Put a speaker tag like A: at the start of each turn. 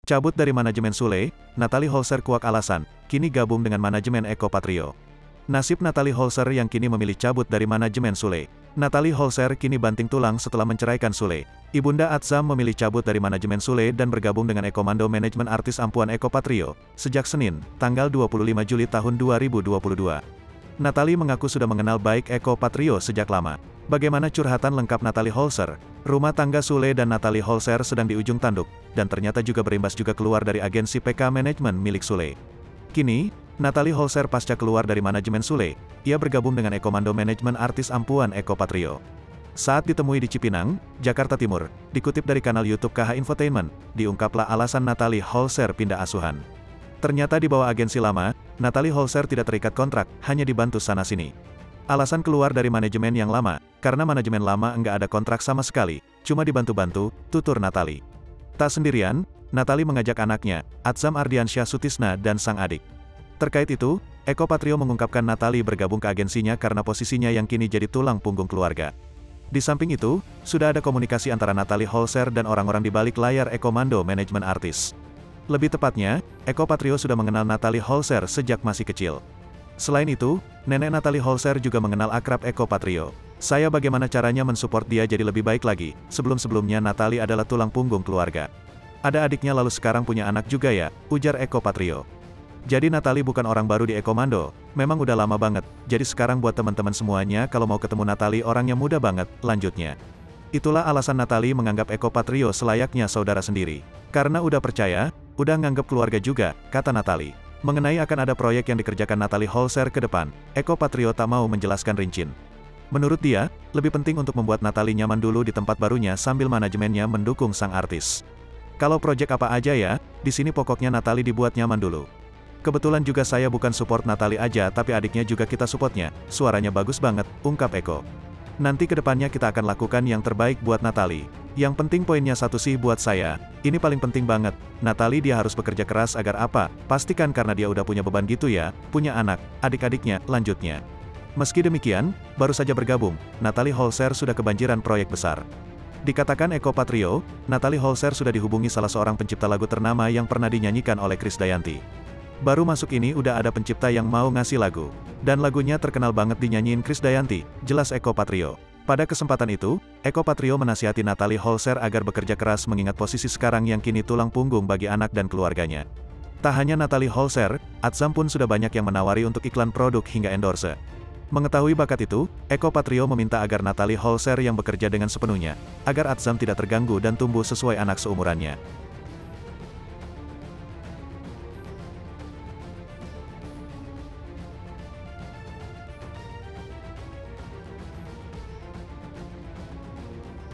A: Cabut dari manajemen Sule, Natalie Holzer kuak alasan, kini gabung dengan manajemen Eko Patrio. Nasib Natalie Holzer yang kini memilih cabut dari manajemen Sule. Natalie Holzer kini banting tulang setelah menceraikan Sule. Ibunda Atzam memilih cabut dari manajemen Sule dan bergabung dengan Ekomando Manajemen Artis Ampuan Eko Patrio, sejak Senin, tanggal 25 Juli tahun 2022. Natalie mengaku sudah mengenal baik Eko Patrio sejak lama. Bagaimana curhatan lengkap Natalie Holzer? Rumah tangga Sule dan Natalie Holzer sedang di ujung tanduk, dan ternyata juga berimbas juga keluar dari agensi PK Manajemen milik Sule. Kini, Natalie Holzer pasca keluar dari manajemen Sule, ia bergabung dengan Ekomando Manajemen Artis Ampuan Eko Patrio. Saat ditemui di Cipinang, Jakarta Timur, dikutip dari kanal YouTube KH Infotainment, diungkaplah alasan Natalie Holzer pindah asuhan. Ternyata di bawah agensi lama, Natalie Holzer tidak terikat kontrak, hanya dibantu sana-sini. Alasan keluar dari manajemen yang lama, karena manajemen lama enggak ada kontrak sama sekali, cuma dibantu-bantu, tutur Natalie. Tak sendirian, Natalie mengajak anaknya, Atzam Ardiansyah Sutisna dan sang adik. Terkait itu, Eko Patrio mengungkapkan Natalie bergabung ke agensinya karena posisinya yang kini jadi tulang punggung keluarga. Di samping itu, sudah ada komunikasi antara Natalie Holzer dan orang-orang di balik layar Ekomando Manajemen Artis. Lebih tepatnya, Eko Patrio sudah mengenal Natalie Holzer sejak masih kecil. Selain itu, nenek Natalie Holzer juga mengenal akrab Eko Patrio. Saya bagaimana caranya mensupport dia jadi lebih baik lagi, sebelum-sebelumnya Natalie adalah tulang punggung keluarga. Ada adiknya lalu sekarang punya anak juga ya, ujar Eko Patrio. Jadi Natalie bukan orang baru di Ekomando, memang udah lama banget, jadi sekarang buat teman-teman semuanya kalau mau ketemu Natalie orangnya muda banget, lanjutnya. Itulah alasan Natalie menganggap Eko Patrio selayaknya saudara sendiri. Karena udah percaya, udah nganggap keluarga juga, kata Natalie. Mengenai akan ada proyek yang dikerjakan Natalie Holzer ke depan, Eko Patrio tak mau menjelaskan rinci. Menurut dia, lebih penting untuk membuat Natalie nyaman dulu di tempat barunya sambil manajemennya mendukung sang artis. Kalau proyek apa aja ya, di sini pokoknya Natalie dibuat nyaman dulu. Kebetulan juga saya bukan support Natalie aja tapi adiknya juga kita supportnya, suaranya bagus banget, ungkap Eko. Nanti kedepannya kita akan lakukan yang terbaik buat Natalie. Yang penting poinnya satu sih buat saya, ini paling penting banget, Natalie dia harus bekerja keras agar apa, pastikan karena dia udah punya beban gitu ya, punya anak, adik-adiknya, lanjutnya. Meski demikian, baru saja bergabung, Natalie Holzer sudah kebanjiran proyek besar. Dikatakan Eko Patrio, Natalie Holzer sudah dihubungi salah seorang pencipta lagu ternama yang pernah dinyanyikan oleh Krisdayanti. Baru masuk ini udah ada pencipta yang mau ngasih lagu. Dan lagunya terkenal banget dinyanyiin Krisdayanti, jelas Eko Patrio. Pada kesempatan itu, Eko Patrio menasihati Natalie Holzer agar bekerja keras mengingat posisi sekarang yang kini tulang punggung bagi anak dan keluarganya. Tak hanya Natalie Holzer, Atzam pun sudah banyak yang menawari untuk iklan produk hingga endorse. Mengetahui bakat itu, Eko Patrio meminta agar Natalie Holzer yang bekerja dengan sepenuhnya, agar Atzam tidak terganggu dan tumbuh sesuai anak seumurannya.